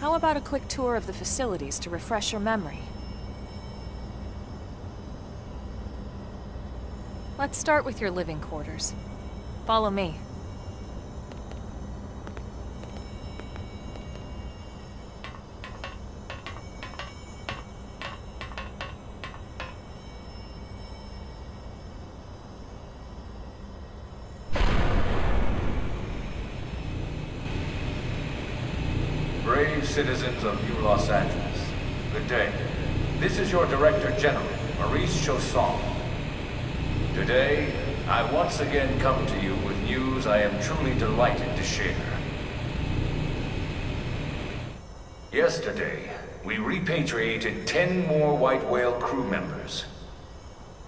How about a quick tour of the facilities to refresh your memory? Let's start with your living quarters. Follow me. Brave citizens of New Los Angeles, good day. This is your Director General, Maurice Chausson. Today, I once again come to you with news I am truly delighted to share. Yesterday, we repatriated 10 more White Whale crew members.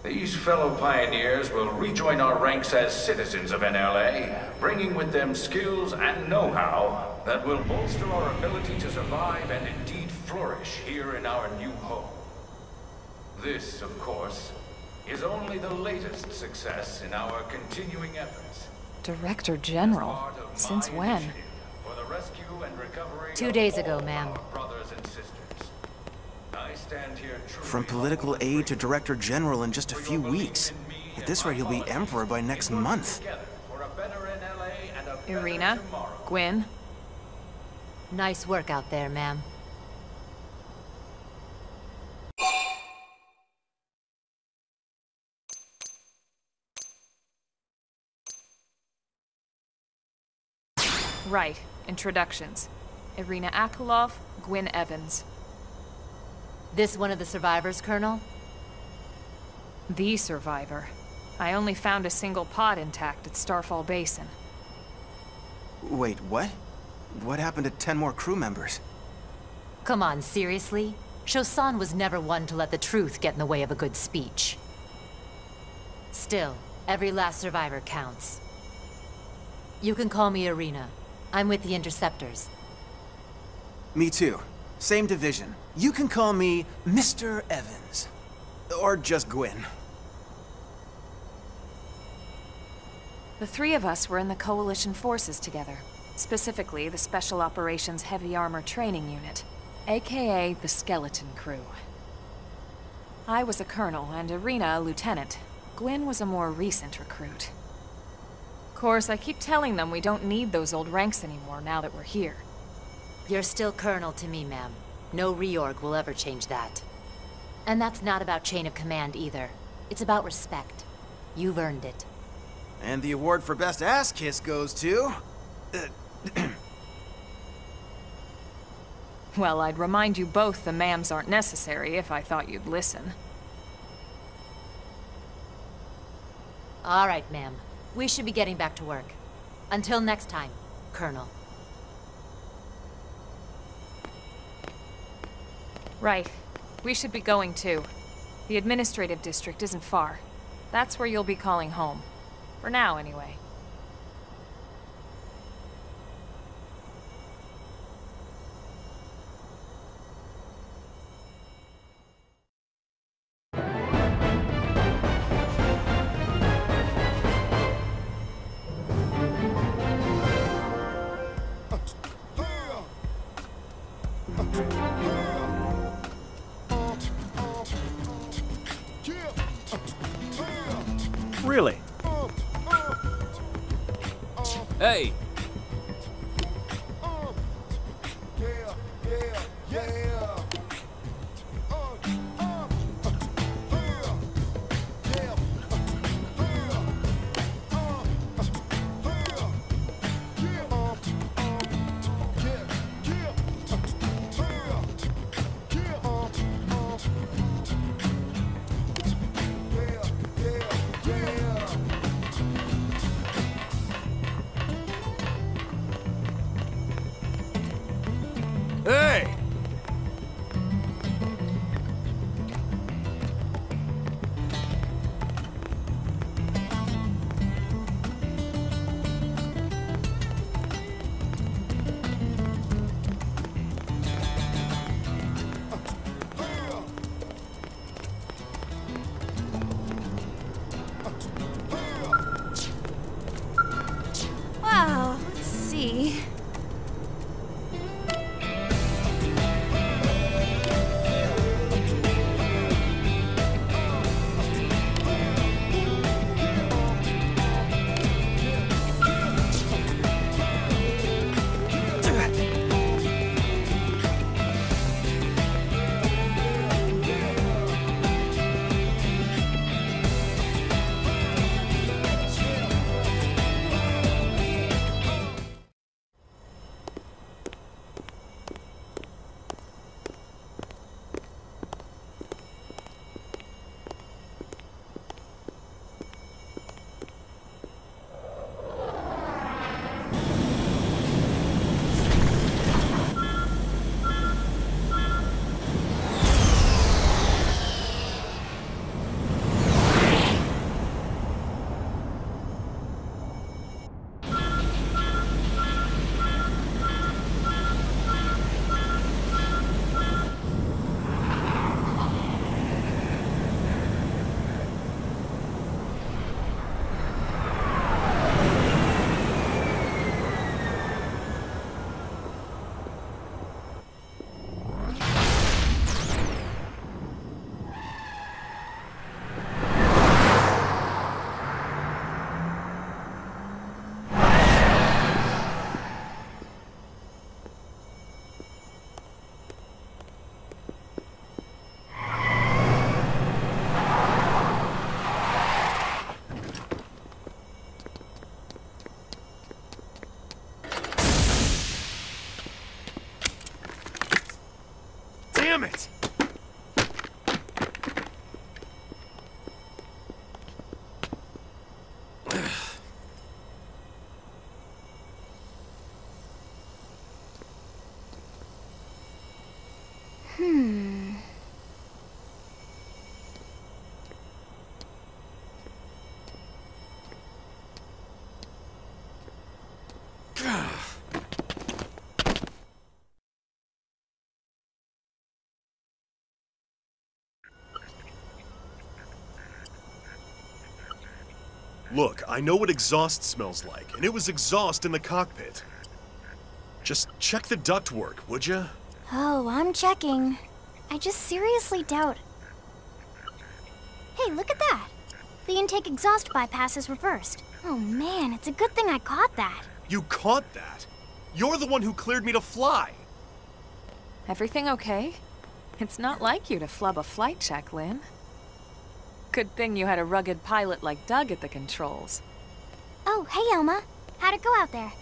These fellow pioneers will rejoin our ranks as citizens of NLA, bringing with them skills and know-how that will bolster our ability to survive and indeed flourish here in our new home. This, of course, is only the latest success in our continuing efforts. Director General? Since when? For the rescue and recovery 2 days ago, ma'am. Brothers and sisters. I stand here From political aide to Director General in just a few weeks. At this rate, he'll be Emperor by next month. Irina? Gwyn? Nice work out there, ma'am. Right. Introductions. Irina Akulov, Gwyn Evans. This one of the survivors, Colonel? The survivor. I only found a single pod intact at Starfall Basin. Wait, what? What happened to 10 more crew members? Come on, seriously? Chausson was never one to let the truth get in the way of a good speech. Still, every last survivor counts. You can call me Irina. I'm with the Interceptors. Me too. Same division. You can call me Mr. Evans. Or just Gwyn. The three of us were in the Coalition forces together. Specifically, the Special Operations Heavy Armor Training Unit, aka the Skeleton Crew. I was a colonel and Irina a lieutenant. Gwyn was a more recent recruit. Of course, I keep telling them we don't need those old ranks anymore now that we're here. You're still Colonel to me, ma'am. No reorg will ever change that. And that's not about chain of command either. It's about respect. You've earned it. And the award for Best Ass Kiss goes to... Well, I'd remind you both the ma'ams aren't necessary if I thought you'd listen. All right, ma'am. We should be getting back to work. Until next time, Colonel. Right. We should be going too. The administrative district isn't far. That's where you'll be calling home. For now, anyway. Really? Hey! Look, I know what exhaust smells like, and it was exhaust in the cockpit. Just check the ductwork, would ya? Oh, I'm checking. I just seriously doubt... Hey, look at that! The intake exhaust bypass is reversed. Oh man, it's a good thing I caught that. You caught that? You're the one who cleared me to fly! Everything okay? It's not like you to flub a flight check, Lynn. Good thing you had a rugged pilot like Doug at the controls. Oh, hey Alma. How'd it go out there?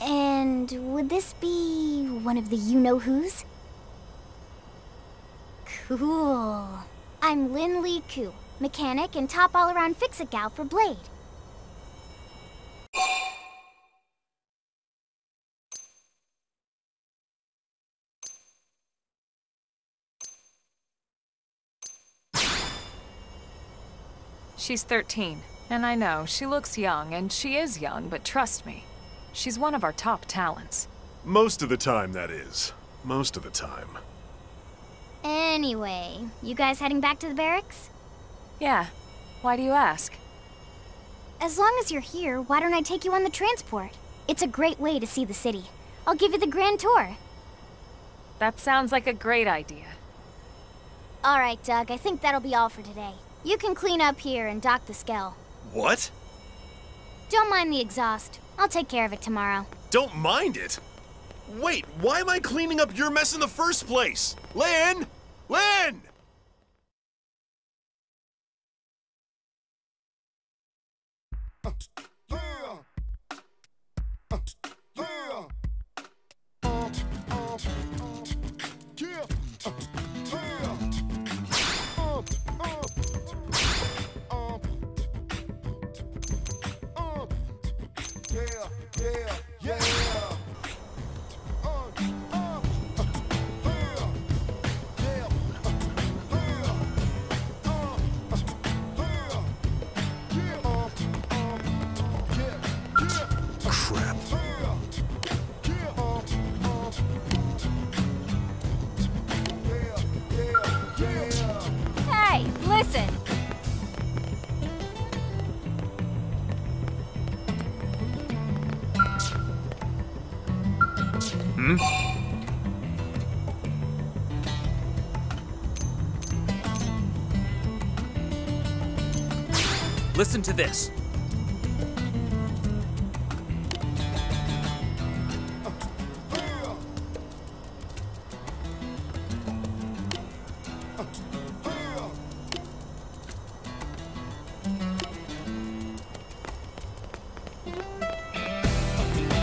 And would this be one of the you-know-whos? Cool. I'm Lynn Lee Koo, mechanic and top all-around fix-it gal for Blade. She's 13, and I know, she looks young, and she is young, but trust me, she's one of our top talents. Most of the time, that is. Most of the time. Anyway, you guys heading back to the barracks? Yeah. Why do you ask? As long as you're here, why don't I take you on the transport? It's a great way to see the city. I'll give you the grand tour. That sounds like a great idea. All right, Doug, I think that'll be all for today. You can clean up here and dock the Skell. What? Don't mind the exhaust. I'll take care of it tomorrow. Don't mind it? Wait, why am I cleaning up your mess in the first place? Lynn! Lynn! Hey, listen! Listen to this.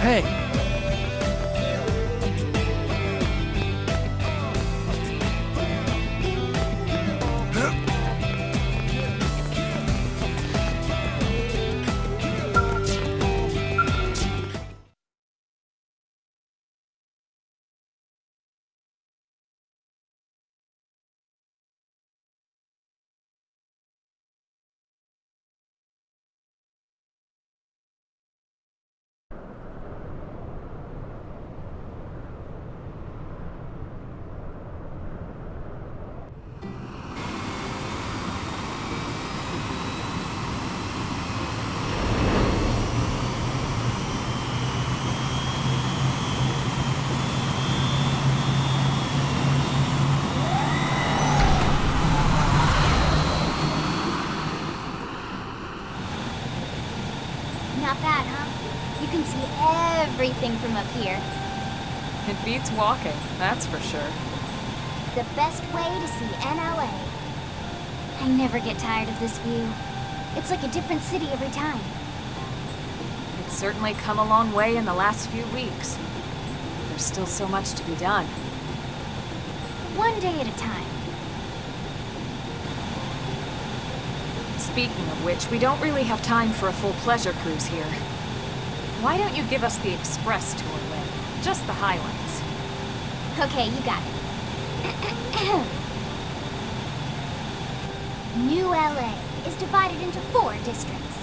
Hey! Not bad, huh? You can see everything from up here. It beats walking, that's for sure. The best way to see NLA. I never get tired of this view. It's like a different city every time. It's certainly come a long way in the last few weeks. There's still so much to be done. One day at a time. Speaking of which, we don't really have time for a full pleasure cruise here. Why don't you give us the express tour, Lynn? Just the highlights. Okay, you got it. New LA is divided into 4 districts.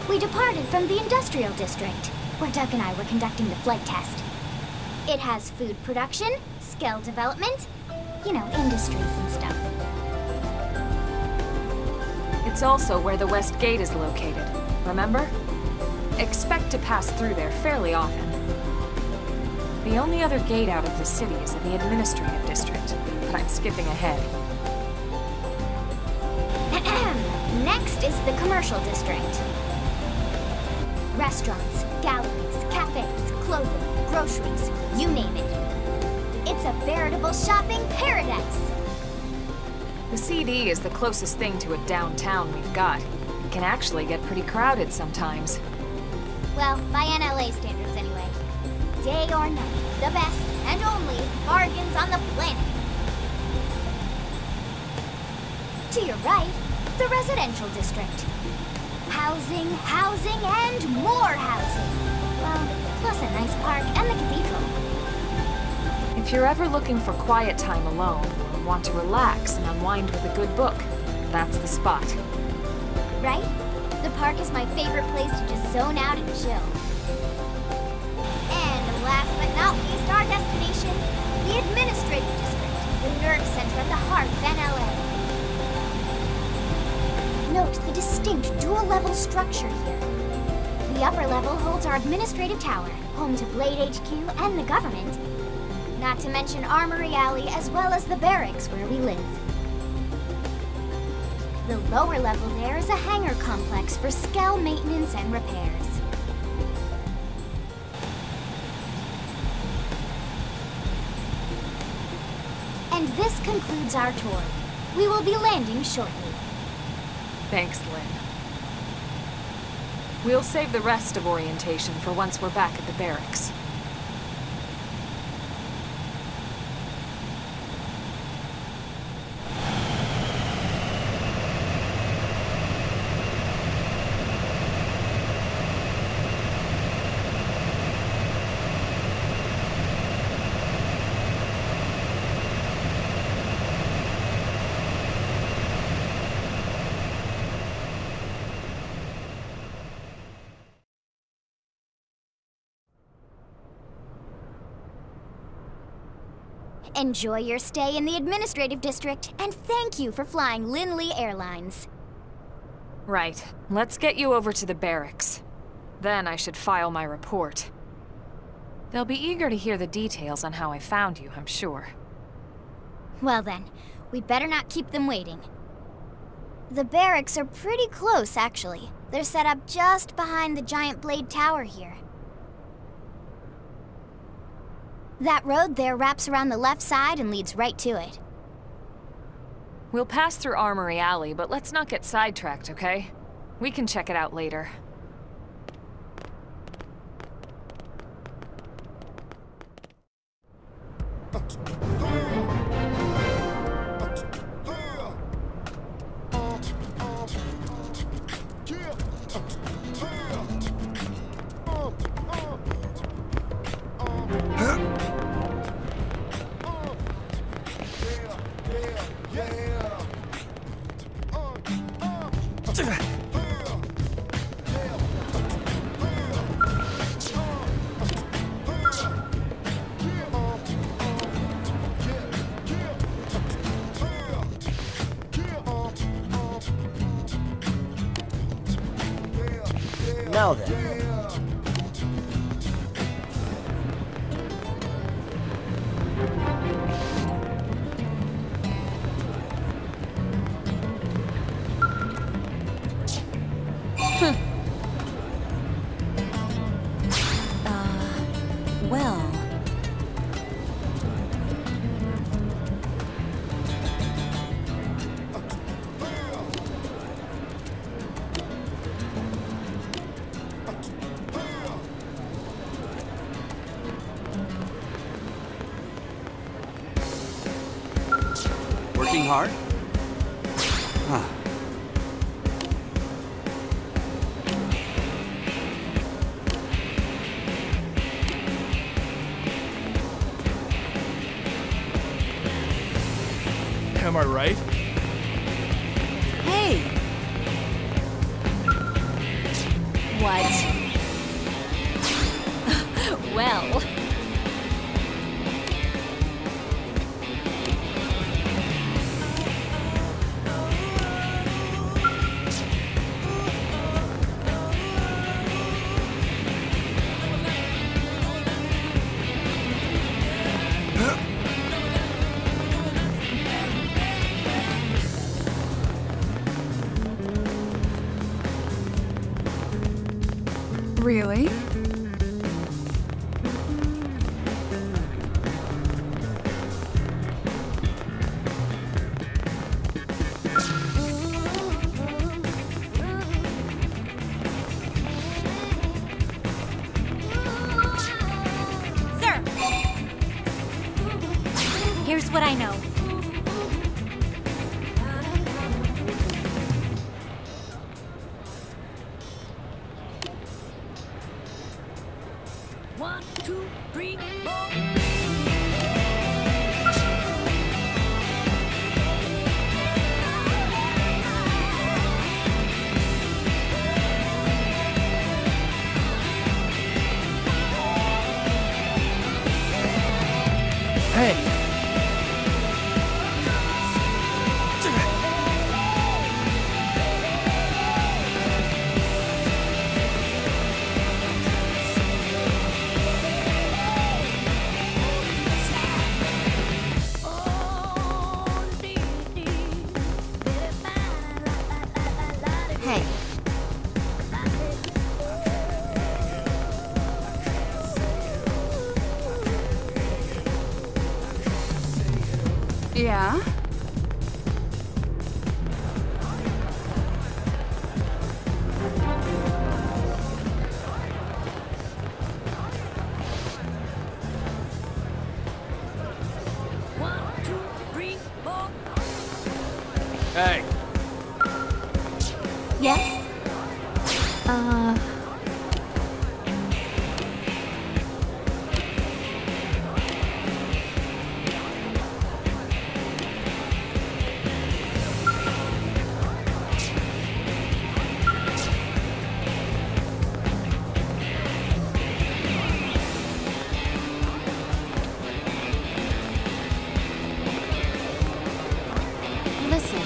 We departed from the Industrial District, where Doug and I were conducting the flight test. It has food production, skill development, you know, industries and stuff. It It's also where the West Gate is located, remember? Expect to pass through there fairly often. The only other gate out of the city is in the administrative district, but I'm skipping ahead. Next is the commercial district. Restaurants, galleries, cafes, clothing, groceries, you name it. It's a veritable shopping paradise. The CD is the closest thing to a downtown we've got. It can actually get pretty crowded sometimes. Well, by NLA standards anyway. Day or night, the best and only bargains on the planet. To your right, the residential district. Housing, housing, and more housing. Well, plus a nice park and the cathedral. If you're ever looking for quiet time alone, or want to relax and unwind with a good book, that's the spot. Right? The park is my favorite place to just zone out and chill. And last but not least, our destination, the administrative district, the nerve center at the heart of NLA. Note the distinct dual-level structure here. The upper level holds our administrative tower, home to Blade HQ and the government. Not to mention Armory Alley as well as the Barracks where we live. The lower level there is a hangar complex for Skell maintenance and repairs. And this concludes our tour. We will be landing shortly. Thanks, Lynn. We'll save the rest of orientation for once we're back at the barracks. Enjoy your stay in the administrative district, and thank you for flying Linley Airlines. Right. Let's get you over to the barracks. Then I should file my report. They'll be eager to hear the details on how I found you, I'm sure. Well then, we better not keep them waiting. The barracks are pretty close, actually. They're set up just behind the giant blade tower here. That road there wraps around the left side and leads right to it. We'll pass through Armory Alley, but let's not get sidetracked, okay? We can check it out later. Now then. Well... Working hard? Huh. Am I right? Hey! What? Well... Really? Sir! Here's what I know. One, two, three, four. Hey! Hey. Yeah? One, two, three, four. Hey! Yes? Listen.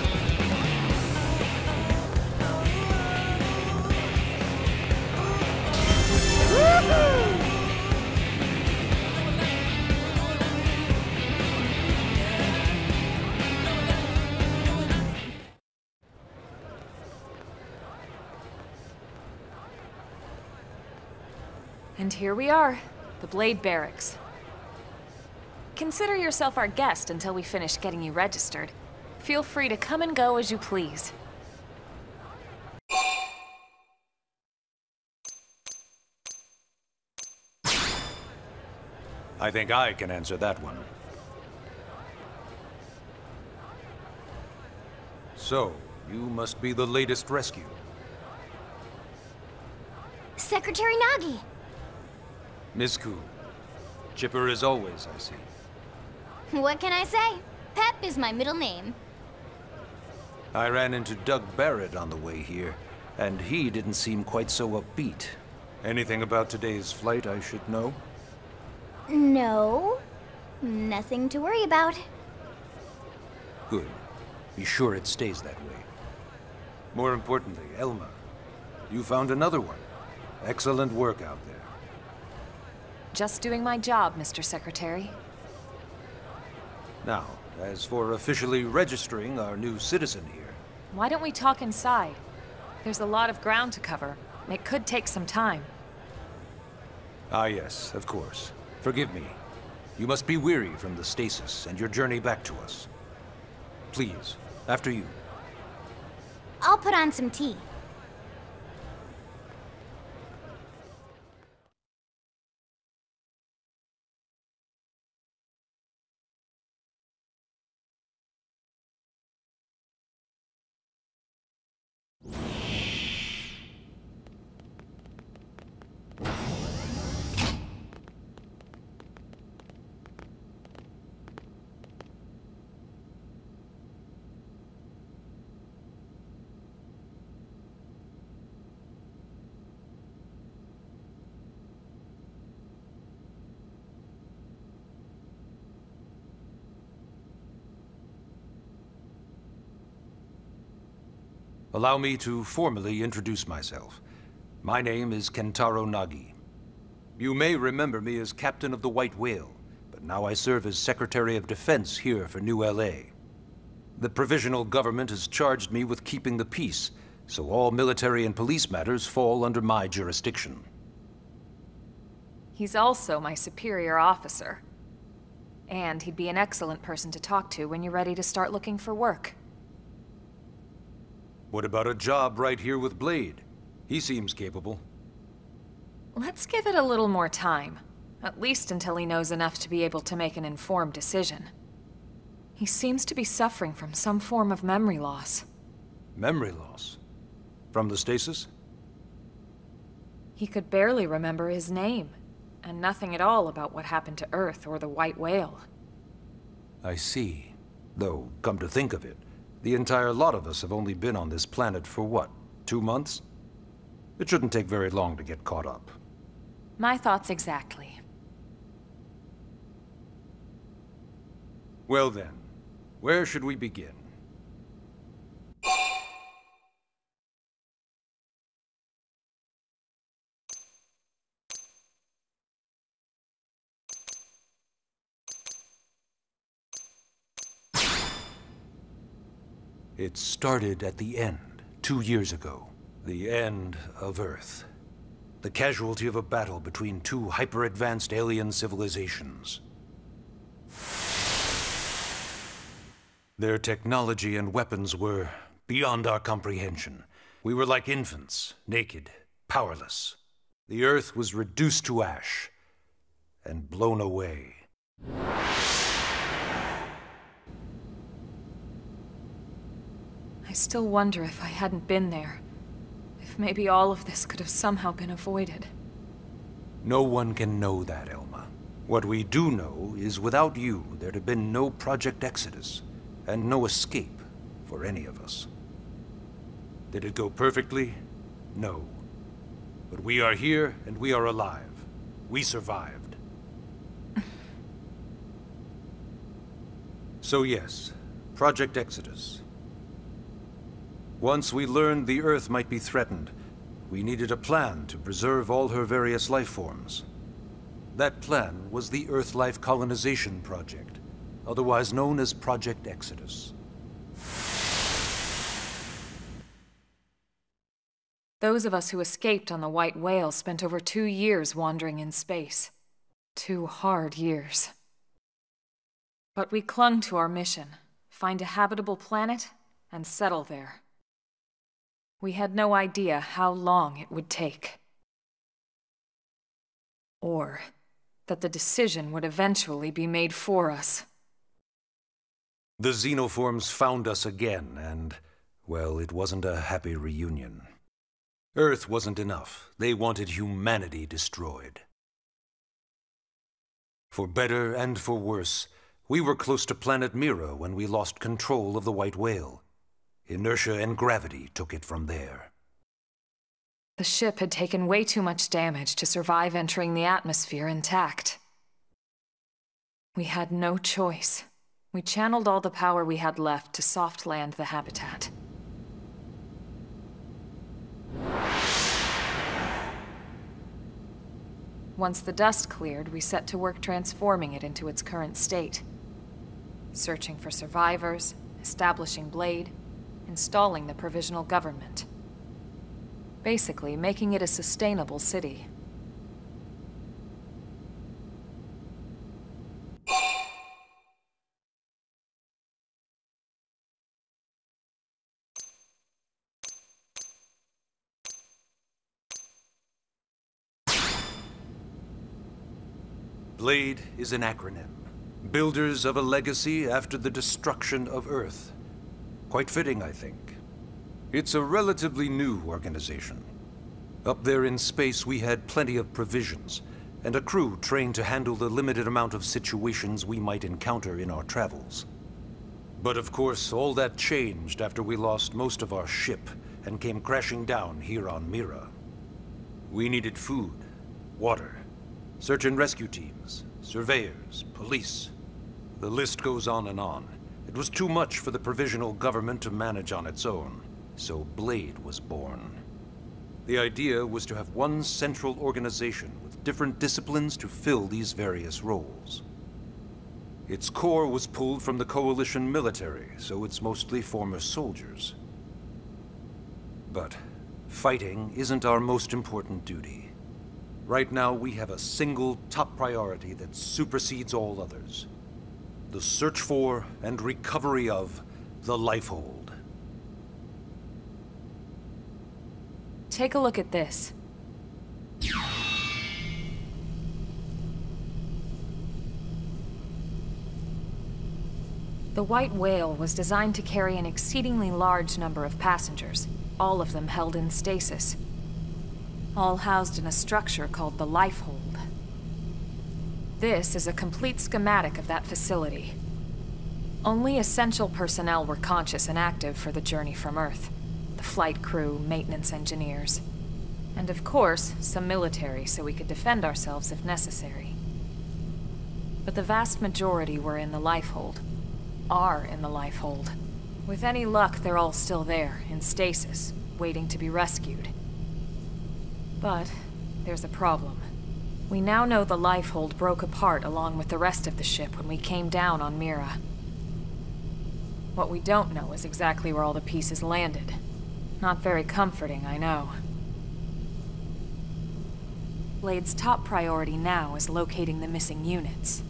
And here we are, the Blade Barracks. Consider yourself our guest until we finish getting you registered. Feel free to come and go as you please. I think I can answer that one. So, you must be the latest rescue. Secretary Nagi! Miss Ku. Chipper as always, I see. What can I say? Pep is my middle name. I ran into Doug Barrett on the way here, and he didn't seem quite so upbeat. Anything about today's flight I should know? No. Nothing to worry about. Good. Be sure it stays that way. More importantly, Alma, you found another one. Excellent work out there. Just doing my job, Mr. Secretary. Now, as for officially registering our new citizen here, Why don't we talk inside? There's a lot of ground to cover. It could take some time. Ah yes, of course. Forgive me. You must be weary from the stasis and your journey back to us. Please, after you. I'll put on some tea. Allow me to formally introduce myself. My name is Kentaro Nagi. You may remember me as Captain of the White Whale, but now I serve as Secretary of Defense here for New LA. The provisional government has charged me with keeping the peace, so all military and police matters fall under my jurisdiction. He's also my superior officer. And he'd be an excellent person to talk to when you're ready to start looking for work. What about a job right here with Blade? He seems capable. Let's give it a little more time. At least until he knows enough to be able to make an informed decision. He seems to be suffering from some form of memory loss. Memory loss? From the stasis? He could barely remember his name, and nothing at all about what happened to Earth or the White Whale. I see. Though, come to think of it, the entire lot of us have only been on this planet for what, 2 months? It shouldn't take very long to get caught up. My thoughts exactly. Well then, where should we begin? It started at the end, 2 years ago. The end of Earth. The casualty of a battle between two hyper-advanced alien civilizations. Their technology and weapons were beyond our comprehension. We were like infants, naked, powerless. The Earth was reduced to ash and blown away. I still wonder if I hadn't been there. If maybe all of this could have somehow been avoided. No one can know that, Alma. What we do know is without you, there'd have been no Project Exodus, and no escape for any of us. Did it go perfectly? No. But we are here, and we are alive. We survived. So yes, Project Exodus. Once we learned the Earth might be threatened, we needed a plan to preserve all her various life forms. That plan was the Earth Life Colonization Project, otherwise known as Project Exodus. Those of us who escaped on the White Whale spent over 2 years wandering in space. 2 hard years. But we clung to our mission, find a habitable planet and settle there. We had no idea how long it would take. Or that the decision would eventually be made for us. The xenoforms found us again, and, well, it wasn't a happy reunion. Earth wasn't enough. They wanted humanity destroyed. For better and for worse, we were close to planet Mira when we lost control of the White Whale. Inertia and gravity took it from there. The ship had taken way too much damage to survive entering the atmosphere intact. We had no choice. We channeled all the power we had left to soft land the habitat. Once the dust cleared, we set to work transforming it into its current state. Searching for survivors, establishing Blade, installing the provisional government. Basically, making it a sustainable city. Blade is an acronym. Builders of a legacy after the destruction of Earth. Quite fitting, I think. It's a relatively new organization. Up there in space, we had plenty of provisions, and a crew trained to handle the limited amount of situations we might encounter in our travels. But of course, all that changed after we lost most of our ship and came crashing down here on Mira. We needed food, water, search and rescue teams, surveyors, police. The list goes on and on. It was too much for the provisional government to manage on its own, so Blade was born. The idea was to have one central organization with different disciplines to fill these various roles. Its core was pulled from the Coalition military, so it's mostly former soldiers. But fighting isn't our most important duty. Right now, we have a single top priority that supersedes all others. The search for and recovery of the Lifehold. Take a look at this. The White Whale was designed to carry an exceedingly large number of passengers, all of them held in stasis. All housed in a structure called the Lifehold. This is a complete schematic of that facility. Only essential personnel were conscious and active for the journey from Earth. The flight crew, maintenance engineers. And of course, some military so we could defend ourselves if necessary. But the vast majority were in the Lifehold. Are in the Lifehold. With any luck, they're all still there, in stasis, waiting to be rescued. But there's a problem. We now know the Lifehold broke apart along with the rest of the ship when we came down on Mira. What we don't know is exactly where all the pieces landed. Not very comforting, I know. Blade's top priority now is locating the missing units.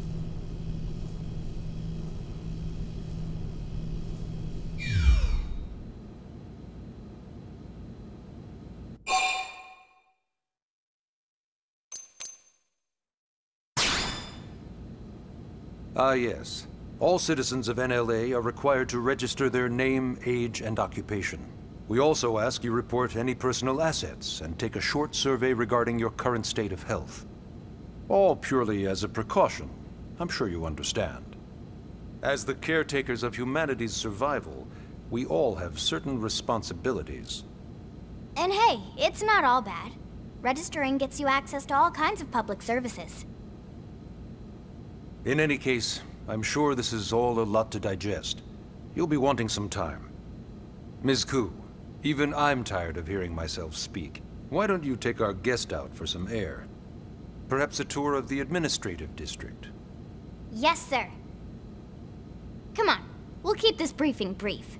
Yes. All citizens of NLA are required to register their name, age, and occupation. We also ask you report any personal assets and take a short survey regarding your current state of health. All purely as a precaution. I'm sure you understand. As the caretakers of humanity's survival, we all have certain responsibilities. And hey, it's not all bad. Registering gets you access to all kinds of public services. In any case, I'm sure this is all a lot to digest. You'll be wanting some time. Ms. Ku, even I'm tired of hearing myself speak. Why don't you take our guest out for some air? Perhaps a tour of the administrative district. Yes, sir. Come on, we'll keep this briefing brief.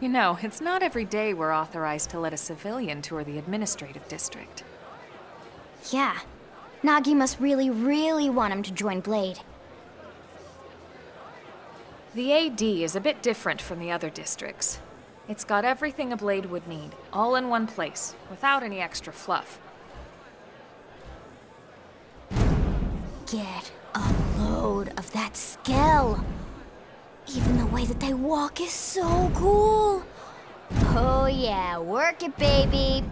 You know, it's not every day we're authorized to let a civilian tour the administrative district. Yeah. Nagi must really, really want him to join Blade. The AD is a bit different from the other districts. It's got everything a Blade would need, all in one place, without any extra fluff. Get a load of that Skell. Even the way that they walk is so cool. Oh yeah, work it, baby.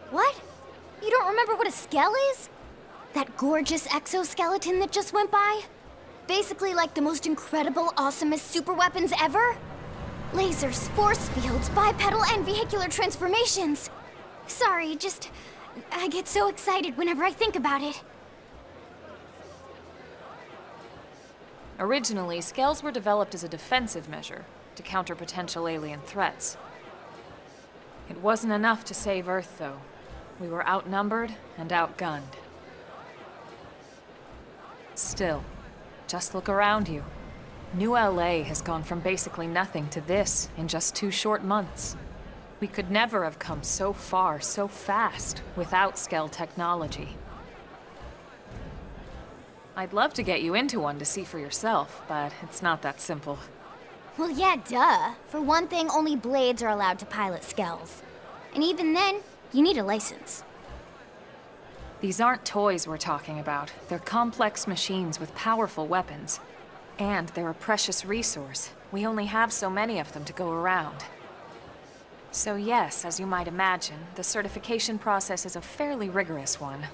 What? You don't remember what a Skell is? That gorgeous exoskeleton that just went by? Basically like the most incredible, awesomest super weapons ever? Lasers, force fields, bipedal and vehicular transformations. Sorry, I get so excited whenever I think about it. Originally, Skells were developed as a defensive measure to counter potential alien threats. It wasn't enough to save Earth, though. We were outnumbered and outgunned. Still, just look around you. New LA has gone from basically nothing to this in just 2 short months. We could never have come so far, so fast, without Skell technology. I'd love to get you into one to see for yourself, but it's not that simple. Well, yeah, duh. For one thing, only Blades are allowed to pilot Skells. And even then, you need a license. These aren't toys we're talking about. They're complex machines with powerful weapons. And they're a precious resource. We only have so many of them to go around. So yes, as you might imagine, the certification process is a fairly rigorous one.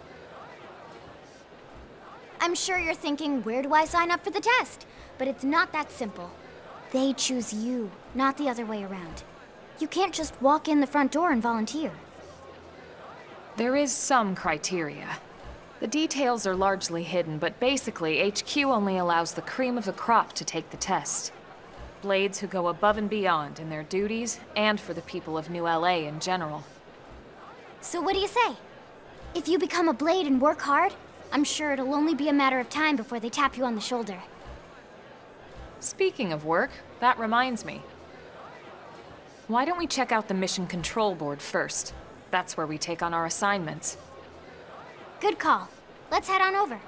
I'm sure you're thinking, where do I sign up for the test? But it's not that simple. They choose you, not the other way around. You can't just walk in the front door and volunteer. There is some criteria. The details are largely hidden, but basically, HQ only allows the cream of the crop to take the test. Blades who go above and beyond in their duties, and for the people of New LA in general. So what do you say? If you become a Blade and work hard, I'm sure it'll only be a matter of time before they tap you on the shoulder. Speaking of work, that reminds me. Why don't we check out the Mission Control Board first? That's where we take on our assignments. Good call. Let's head on over.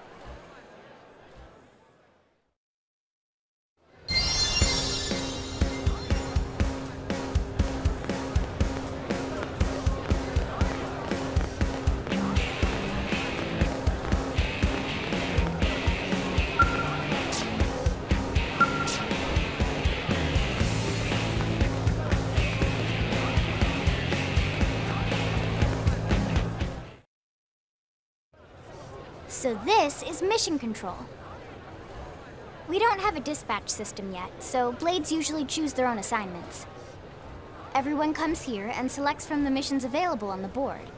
So this is Mission Control. We don't have a dispatch system yet, so Blades usually choose their own assignments. Everyone comes here and selects from the missions available on the board.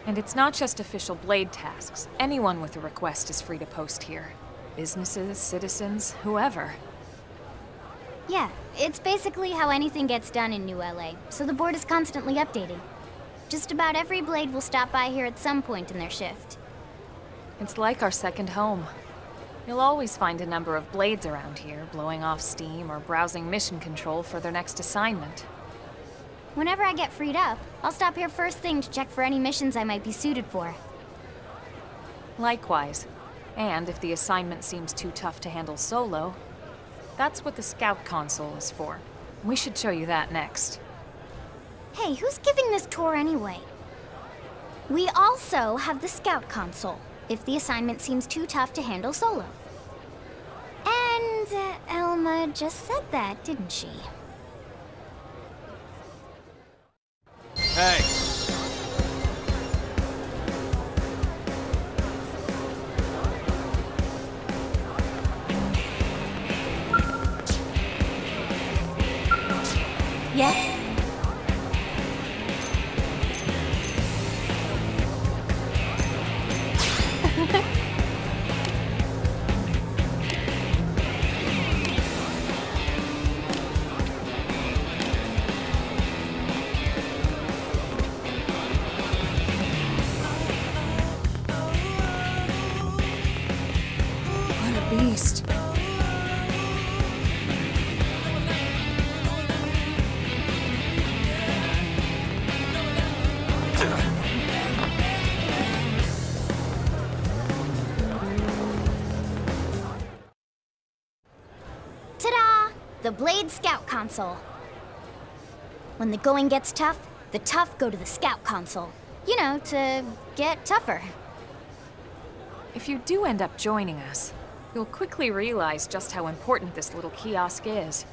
And it's not just official Blade tasks. Anyone with a request is free to post here. Businesses, citizens, whoever. Yeah, it's basically how anything gets done in New LA, so the board is constantly updating. Just about every Blade will stop by here at some point in their shift. It's like our second home. You'll always find a number of Blades around here, blowing off steam or browsing mission control for their next assignment. Whenever I get freed up, I'll stop here first thing to check for any missions I might be suited for. Likewise. And if the assignment seems too tough to handle solo, that's what the Scout Console is for. We should show you that next. Hey, who's giving this tour anyway? We also have the Scout Console, if the assignment seems too tough to handle solo. And Alma just said that, didn't she? Hey! Yes? the Blade Scout Console. When the going gets tough, the tough go to the Scout Console. You know, to get tougher. If you do end up joining us, you'll quickly realize just how important this little kiosk is.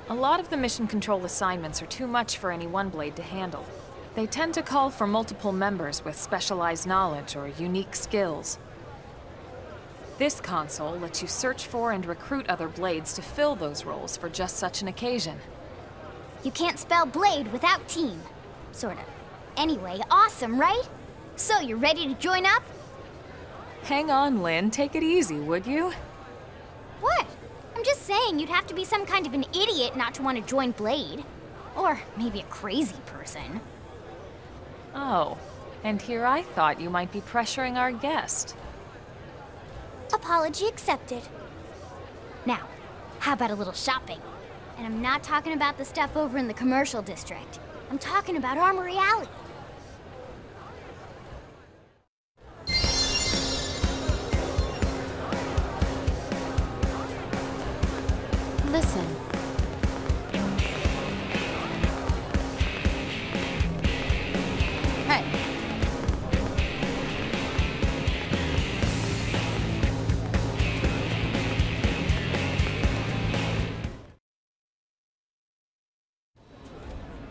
A lot of the mission control assignments are too much for any one blade to handle. They tend to call for multiple members with specialized knowledge or unique skills. This console lets you search for and recruit other blades to fill those roles for just such an occasion. You can't spell blade without team. Sorta. Anyway, awesome, right? So, you ready to join up? Hang on, Lynn. Take it easy, would you? What? I'm just saying you'd have to be some kind of an idiot not to want to join Blade. Or maybe a crazy person. Oh, and here I thought you might be pressuring our guest. Apology accepted. Now, how about a little shopping? And I'm not talking about the stuff over in the commercial district. I'm talking about Armory Alley. Listen. Hey.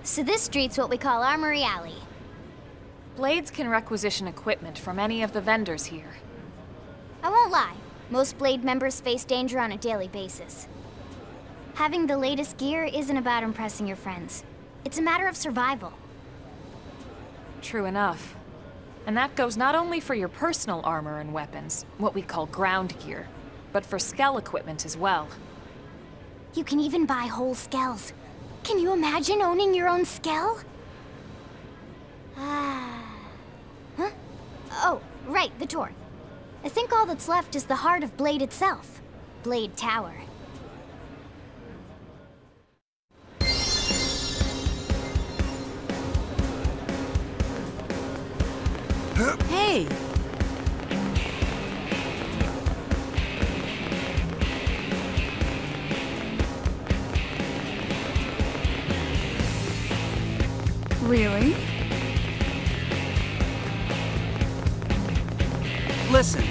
So this street's what we call Armory Alley. Blades can requisition equipment from any of the vendors here. I won't lie, most Blade members face danger on a daily basis. Having the latest gear isn't about impressing your friends. It's a matter of survival. True enough. And that goes not only for your personal armor and weapons, what we call ground gear, but for skell equipment as well. You can even buy whole skells. Can you imagine owning your own skell? Huh? Oh, right, the tour. I think all that's left is the heart of Blade itself. Blade Tower. Hey! Really? Listen.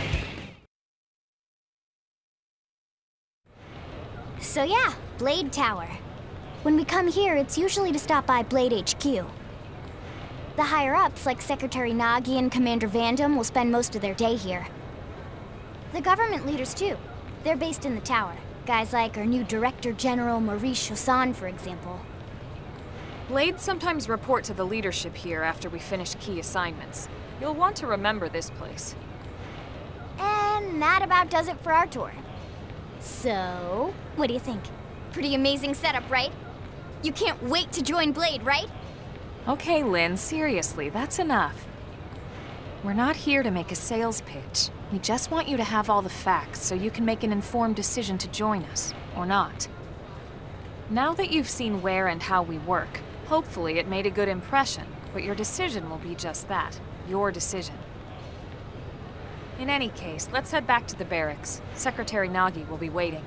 So yeah, Blade Tower. When we come here, it's usually to stop by Blade HQ. The higher-ups, like Secretary Nagi and Commander Vandam, will spend most of their day here. The government leaders, too. They're based in the tower. Guys like our new Director General Maurice Chausson, for example. Blades sometimes report to the leadership here after we finish key assignments. You'll want to remember this place. And that about does it for our tour. So, what do you think? Pretty amazing setup, right? You can't wait to join Blade, right? Okay, Lynn, seriously, that's enough. We're not here to make a sales pitch. We just want you to have all the facts so you can make an informed decision to join us, or not. Now that you've seen where and how we work, hopefully it made a good impression, but your decision will be just that, your decision. In any case, let's head back to the barracks. Secretary Nagi will be waiting.